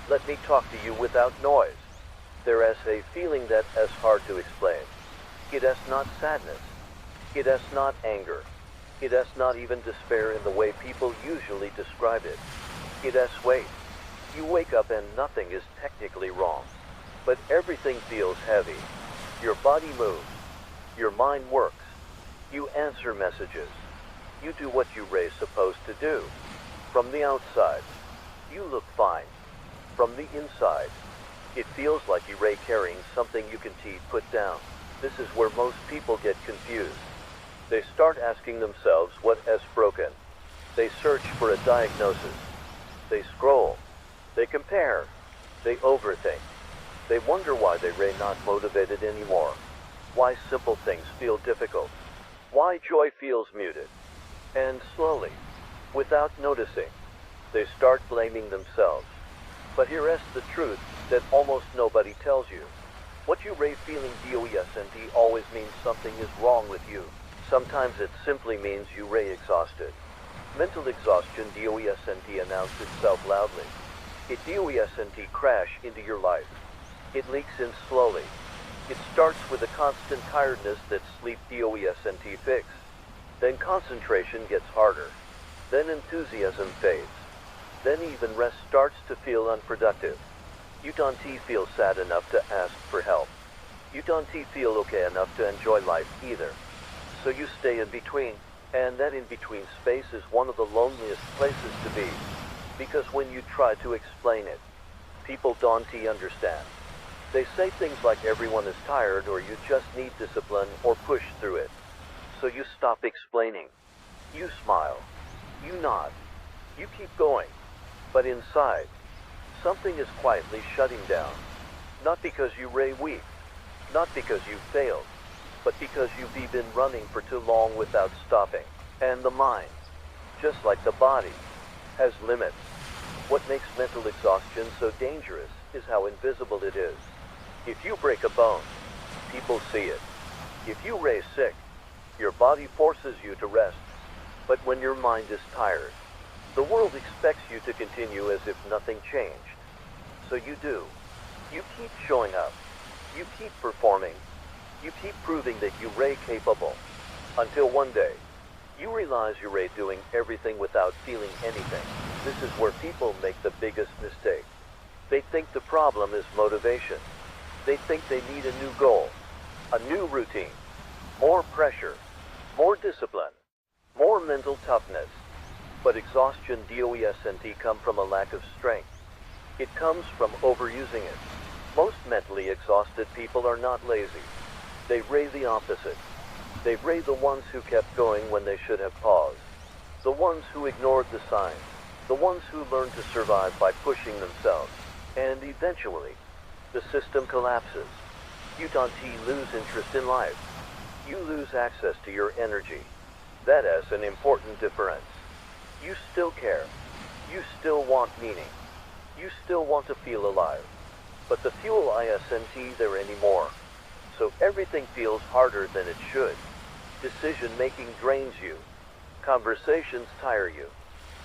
Let me talk to you without noise. There is a feeling that is hard to explain. It is not sadness. It is not anger. It is not even despair in the way people usually describe it. It is weight. You wake up and nothing is technically wrong. But everything feels heavy. Your body moves. Your mind works. You answer messages. You do what you are supposed to do. From the outside, you look fine. From the inside, it feels like you are carrying something you can put down. This is where most people get confused. They start asking themselves what is broken. They search for a diagnosis. They scroll. They compare. They overthink. They wonder why they are not motivated anymore. Why simple things feel difficult. Why joy feels muted. And slowly, without noticing, they start blaming themselves. But here is the truth that almost nobody tells you. What you are feeling 𝗲𝗄𝗲𝗲𝗍 always means something is wrong with you. Sometimes it simply means you are exhausted. Mental exhaustion 𝗲𝗄𝗲𝗲𝗍 announces itself loudly. It 𝗲𝗄𝗲𝗲𝗍 crash into your life. It leaks in slowly. It starts with a constant tiredness that sleep 𝗲𝗄𝗲𝗲𝗍 fix. Then concentration gets harder. Then enthusiasm fades. Then even rest starts to feel unproductive. You don't feel sad enough to ask for help. You don't feel okay enough to enjoy life either. So you stay in between, and that in-between space is one of the loneliest places to be. Because when you try to explain it, people don't understand. They say things like everyone is tired or you just need discipline or push through it. So you stop explaining. You smile. You nod. You keep going. But inside, something is quietly shutting down. Not because you are weak. Not because you failed. But because you've been running for too long without stopping. And the mind, just like the body, has limits. What makes mental exhaustion so dangerous is how invisible it is. If you break a bone, people see it. If you are sick, your body forces you to rest. But when your mind is tired, the world expects you to continue as if nothing changed. So you do. You keep showing up. You keep performing. You keep proving that you are capable. Until one day, you realize you are doing everything without feeling anything. This is where people make the biggest mistake. They think the problem is motivation. They think they need a new goal, a new routine, more pressure, more discipline, more mental toughness. But exhaustion 𝗲𝗄𝗲𝗲𝗍 come from a lack of strength. It comes from overusing it. Most mentally exhausted people are not lazy. They are the opposite. They are the ones who kept going when they should have paused. The ones who ignored the signs. The ones who learned to survive by pushing themselves. And eventually, the system collapses. You don't lose interest in life. You lose access to your energy. That is an important difference. You still care. You still want meaning. You still want to feel alive. But the fuel isn't there anymore. So everything feels harder than it should. Decision-making drains you. Conversations tire you.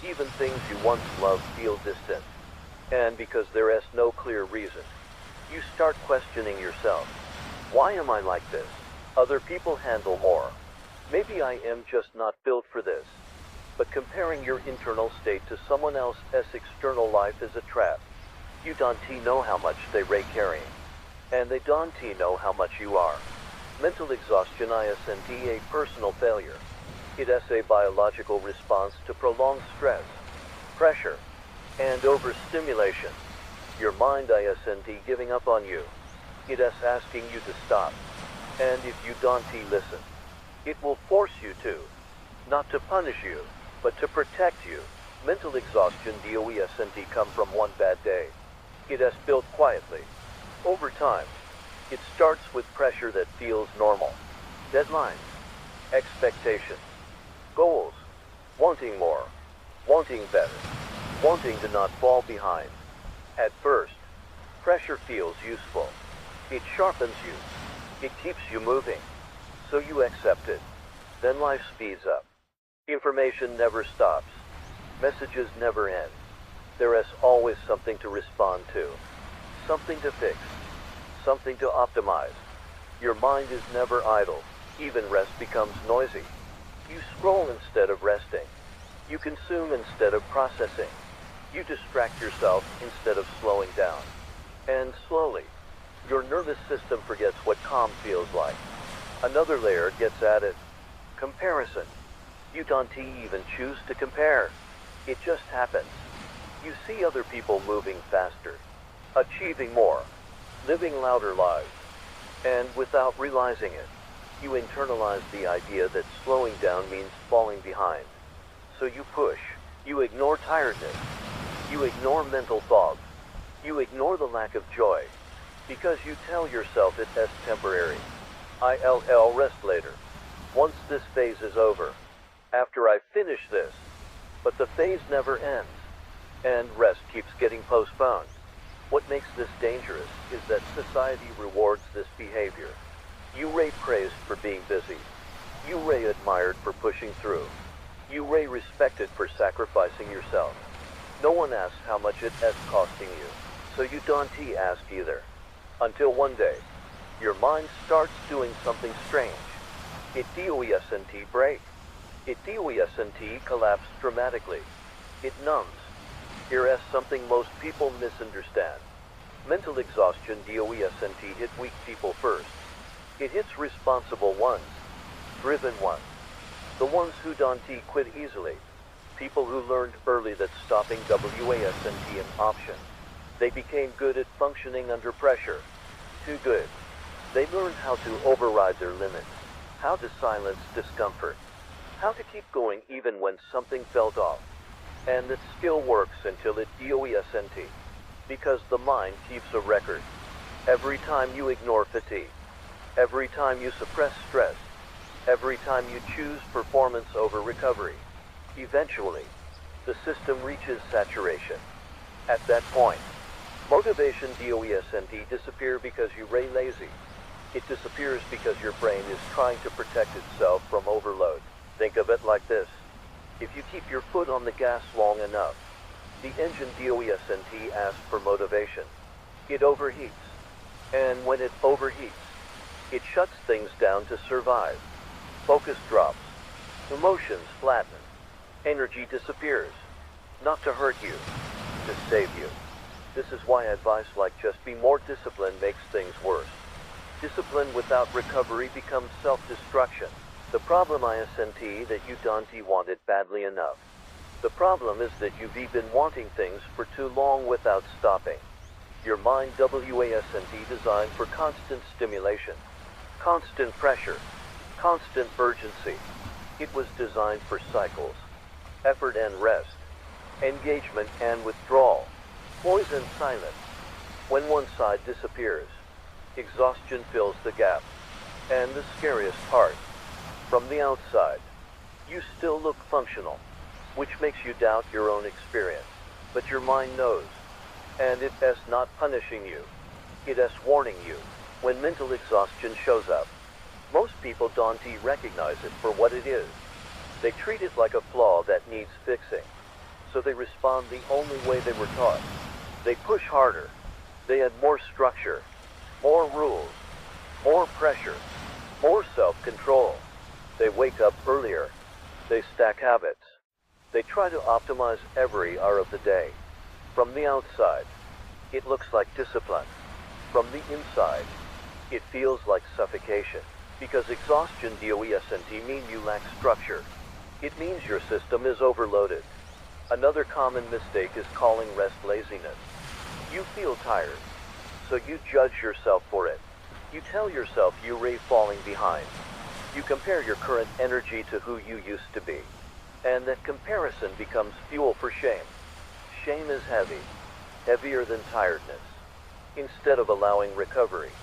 Even things you once loved feel distant. And because there is no clear reason, you start questioning yourself. Why am I like this? Other people handle more. Maybe I am just not built for this. But comparing your internal state to someone else's external life is a trap. You don't know how much they are carrying. And they don't know how much you are. Mental exhaustion isn't a personal failure. It is a biological response to prolonged stress, pressure, and overstimulation. Your mind isn't giving up on you. It is asking you to stop. And if you don't listen, it will force you to. Not to punish you, but to protect you. Mental exhaustion 𝗲𝗄𝗲𝗲𝗍 come from one bad day. It has built quietly. Over time, it starts with pressure that feels normal. Deadlines, expectations, goals, wanting more, wanting better, wanting to not fall behind. At first, pressure feels useful. It sharpens you. It keeps you moving. So you accept it. Then life speeds up. Information never stops. Messages never end. There is always something to respond to, something to fix, something to optimize. Your mind is never idle. Even rest becomes noisy. You scroll instead of resting. You consume instead of processing. You distract yourself instead of slowing down. And slowly, your nervous system forgets what calm feels like. Another layer gets added. Comparison. You don't even choose to compare. It just happens. You see other people moving faster, achieving more, living louder lives. And without realizing it, you internalize the idea that slowing down means falling behind. So you push. You ignore tiredness. You ignore mental fog. You ignore the lack of joy. Because you tell yourself it is temporary. I'll rest later. Once this phase is over. After I finish this. But the phase never ends. And rest keeps getting postponed. What makes this dangerous is that society rewards this behavior. You praised for being busy. You admired for pushing through. You respected for sacrificing yourself. No one asks how much it is costing you, so you don't ask either. Until one day, your mind starts doing something strange. 𝗕𝗏𝗏𝗏𝗏 break. 𝗕𝗏𝗏𝗏𝗏𝗏 collapse dramatically. It numbs. Here is something most people misunderstand. Mental exhaustion 𝗕𝗏𝗏𝗏𝗏 hit weak people first. It hits responsible ones, driven ones, the ones who don't quit easily, people who learned early that stopping wasn't an option. They became good at functioning under pressure. Too good. They learned how to override their limits, how to silence discomfort, how to keep going even when something felt off. And that skill works until it 𝗕𝗏𝗏𝗏𝗏, because the mind keeps a record. Every time you ignore fatigue, every time you suppress stress, every time you choose performance over recovery, eventually, the system reaches saturation. At that point, motivation 𝗕𝗏𝗏𝗏𝗏 disappear because you lazy. It disappears because your brain is trying to protect itself from overload. Think of it like this. If you keep your foot on the gas long enough, the engine 𝗕𝗏𝗏𝗏𝗏 asks for motivation. It overheats. And when it overheats, it shuts things down to survive. Focus drops. Emotions flatten. Energy disappears. Not to hurt you, to save you. This is why advice like just be more disciplined makes things worse. Discipline without recovery becomes self-destruction. The problem isn't that you don't want it badly enough. The problem is that you've been wanting things for too long without stopping. Your mind 𝗲𝗏𝗏𝗏𝗏 designed for constant stimulation, constant pressure, constant urgency. It was designed for cycles, effort and rest, engagement and withdrawal, poise and silence. When one side disappears, exhaustion fills the gap. And the scariest part, from the outside, you still look functional, which makes you doubt your own experience. But your mind knows, and it is not punishing you. It is warning you. When mental exhaustion shows up, most people don't recognize it for what it is. They treat it like a flaw that needs fixing. So they respond the only way they were taught. They push harder. They add more structure, more rules, more pressure, more self-control. They wake up earlier. They stack habits. They try to optimize every hour of the day. From the outside, it looks like discipline. From the inside, it feels like suffocation. Because exhaustion 𝗕𝗏𝗏𝗏𝗏 means you lack structure. It means your system is overloaded. Another common mistake is calling rest laziness. You feel tired, so you judge yourself for it. You tell yourself you're falling behind. You compare your current energy to who you used to be. And that comparison becomes fuel for shame. Shame is heavy, heavier than tiredness. Instead of allowing recovery,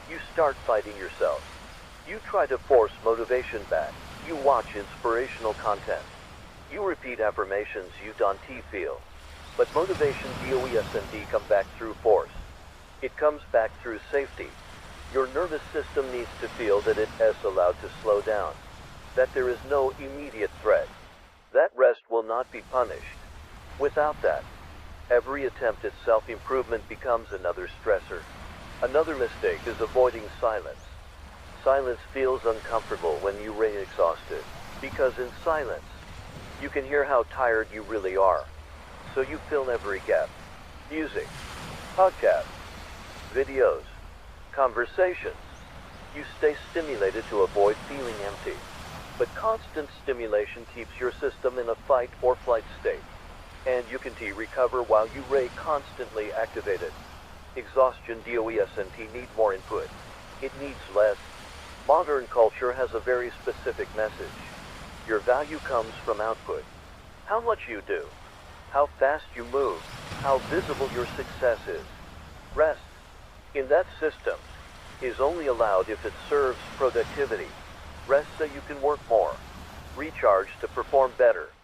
you start fighting yourself. You try to force motivation back. You watch inspirational content. You repeat affirmations you don't feel. But motivation 𝗕𝗏𝗏𝗏𝗏 come back through force. It comes back through safety. Your nervous system needs to feel that it is allowed to slow down, that there is no immediate threat, that rest will not be punished. Without that, Every attempt at self-improvement becomes another stressor. Another mistake is avoiding silence. Silence feels uncomfortable when you are exhausted, because in silence, you can hear how tired you really are. So you fill every gap. Music, podcasts, videos, conversations. You stay stimulated to avoid feeling empty. But constant stimulation keeps your system in a fight or flight state. And you can recover while you are constantly activated. Exhaustion 𝗲𝗲𝗏𝗃 need more input. It needs less. Modern culture has a very specific message. Your value comes from output. How much you do, how fast you move, how visible your success is. Rest, in that system, is only allowed if it serves productivity. Rest so you can work more. Recharge to perform better.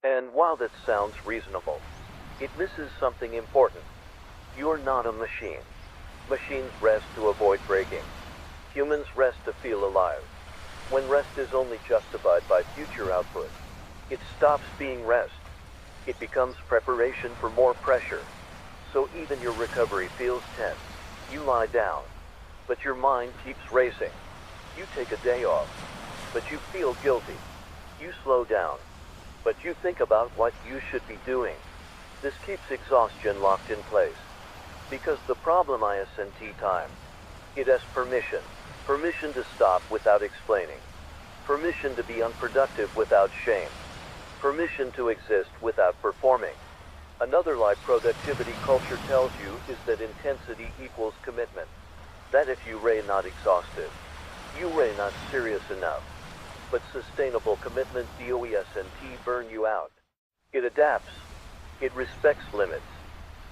And while that sounds reasonable, it misses something important. You're not a machine. Machines rest to avoid breaking. Humans rest to feel alive. When rest is only justified by future output, it stops being rest. It becomes preparation for more pressure. So even your recovery feels tense. You lie down, but your mind keeps racing. You take a day off, but you feel guilty. You slow down, but you think about what you should be doing. This keeps exhaustion locked in place. Because the problem isn't time. It has permission. Permission to stop without explaining. Permission to be unproductive without shame. Permission to exist without performing. Another lie productivity culture tells you is that intensity equals commitment. That if you are not exhausted, you are not serious enough. But sustainable commitment 𝗲𝗲𝗏𝗃 burn you out. It adapts. It respects limits.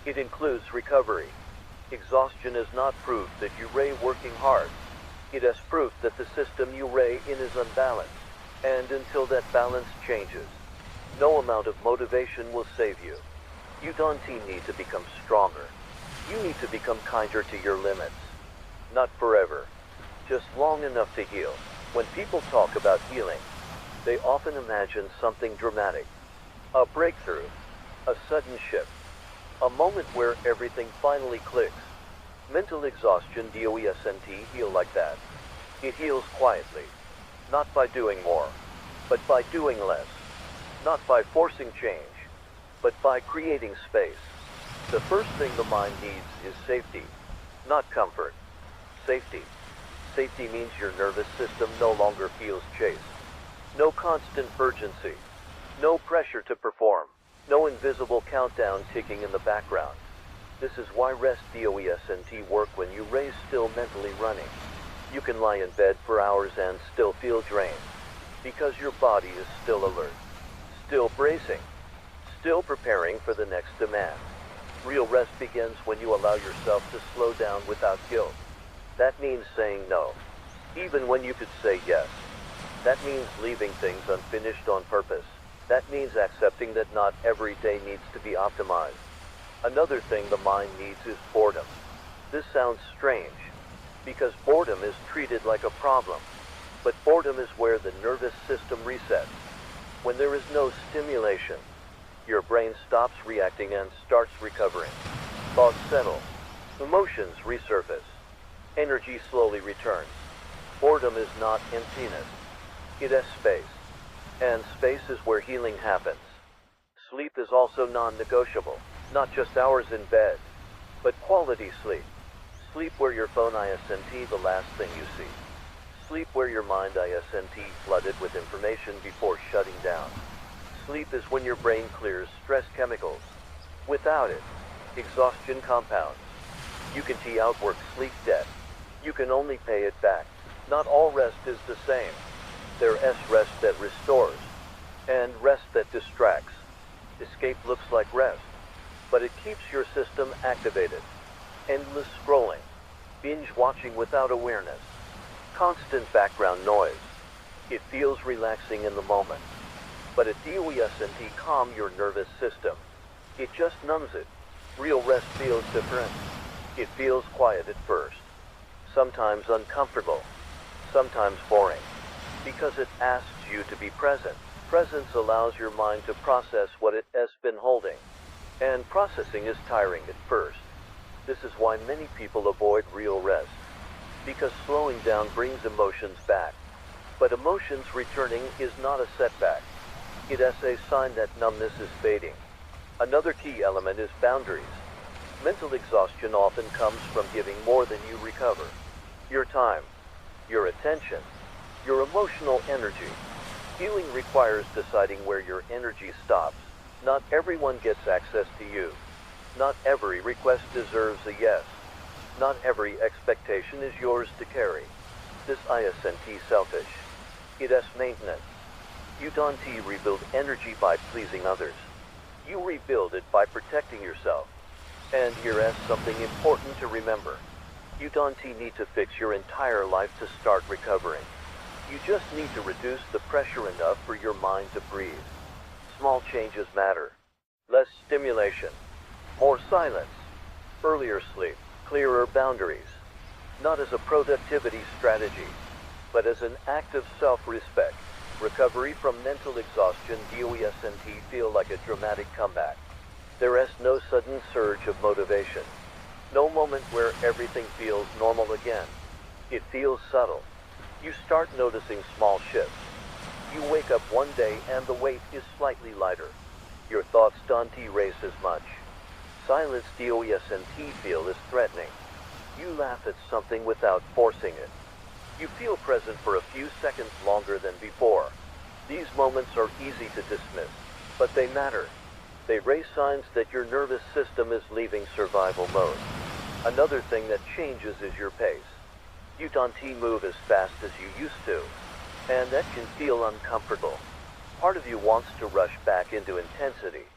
It includes recovery. Exhaustion is not proof that you are working hard. It has proof that the system you are in is unbalanced. And until that balance changes, no amount of motivation will save you. You don't need to become stronger. You need to become kinder to your limits. Not forever, just long enough to heal. When people talk about healing, they often imagine something dramatic. A breakthrough, a sudden shift, a moment where everything finally clicks. Mental exhaustion 𝗲𝗲𝗏𝗃 heal like that. It heals quietly, not by doing more, but by doing less. Not by forcing change, but by creating space. The first thing the mind needs is safety, not comfort. Safety. Safety means your nervous system no longer feels chased. No constant urgency. No pressure to perform. No invisible countdown ticking in the background. This is why rest 𝗲𝗲𝗏𝗏𝗃 work when you are still mentally running. You can lie in bed for hours and still feel drained, because your body is still alert, still bracing, still preparing for the next demand. Real rest begins when you allow yourself to slow down without guilt. That means saying no, even when you could say yes. That means leaving things unfinished on purpose. That means accepting that not every day needs to be optimized. Another thing the mind needs is boredom. This sounds strange, because boredom is treated like a problem. But boredom is where the nervous system resets. When there is no stimulation, your brain stops reacting and starts recovering. Thoughts settle. Emotions resurface. Energy slowly returns. Boredom is not emptiness. It has space. And space is where healing happens. Sleep is also non-negotiable. Not just hours in bed, but quality sleep. Sleep where your phone isn't the last thing you see. Sleep where your mind isn't flooded with information before shutting down. Sleep is when your brain clears stress chemicals. Without it, exhaustion compounds. You can outwork sleep debt. You can only pay it back. Not all rest is the same. There's rest that restores, and rest that distracts. Escape looks like rest, but it keeps your system activated. Endless scrolling, binge watching without awareness, constant background noise. It feels relaxing in the moment, but at 𝗲𝗲𝗏𝗏𝗃 calm your nervous system. It just numbs it. Real rest feels different. It feels quiet at first, sometimes uncomfortable, sometimes boring, because it asks you to be present. Presence allows your mind to process what it has been holding. And processing is tiring at first. This is why many people avoid real rest, because slowing down brings emotions back. But emotions returning is not a setback. It is a sign that numbness is fading. Another key element is boundaries. Mental exhaustion often comes from giving more than you recover. Your time, your attention, your emotional energy. Healing requires deciding where your energy stops. Not everyone gets access to you. Not every request deserves a yes. Not every expectation is yours to carry. This isn't selfish. It is maintenance. You don't rebuild energy by pleasing others. You rebuild it by protecting yourself. And here is something important to remember. You don't need to fix your entire life to start recovering. You just need to reduce the pressure enough for your mind to breathe. Small changes matter. Less stimulation. More silence. Earlier sleep. Clearer boundaries. Not as a productivity strategy, but as an act of self-respect. Recovery from mental exhaustion doesn't feel like a dramatic comeback. There is no sudden surge of motivation. No moment where everything feels normal again. It feels subtle. You start noticing small shifts. You wake up one day and the weight is slightly lighter. Your thoughts don't race as much. Silence doesn't feel as threatening. You laugh at something without forcing it. You feel present for a few seconds longer than before. These moments are easy to dismiss, but they matter. They raise signs that your nervous system is leaving survival mode. Another thing that changes is your pace. You don't move as fast as you used to, and that can feel uncomfortable. Part of you wants to rush back into intensity,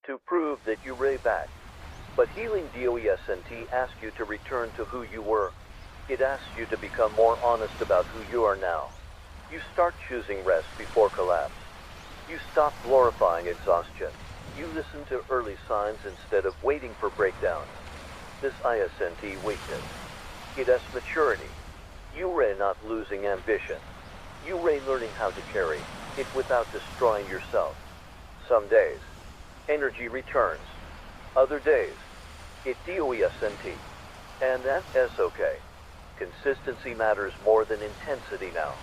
to prove that you're back. But healing doesn't ask you to return to who you were. It asks you to become more honest about who you are now. You start choosing rest before collapse. You stop glorifying exhaustion. You listen to early signs instead of waiting for breakdowns. This isn't weakness. It is maturity. You're not losing ambition. You're learning how to carry it without destroying yourself. Some days, energy returns. Other days, it doesn't. And that is okay. Consistency matters more than intensity now.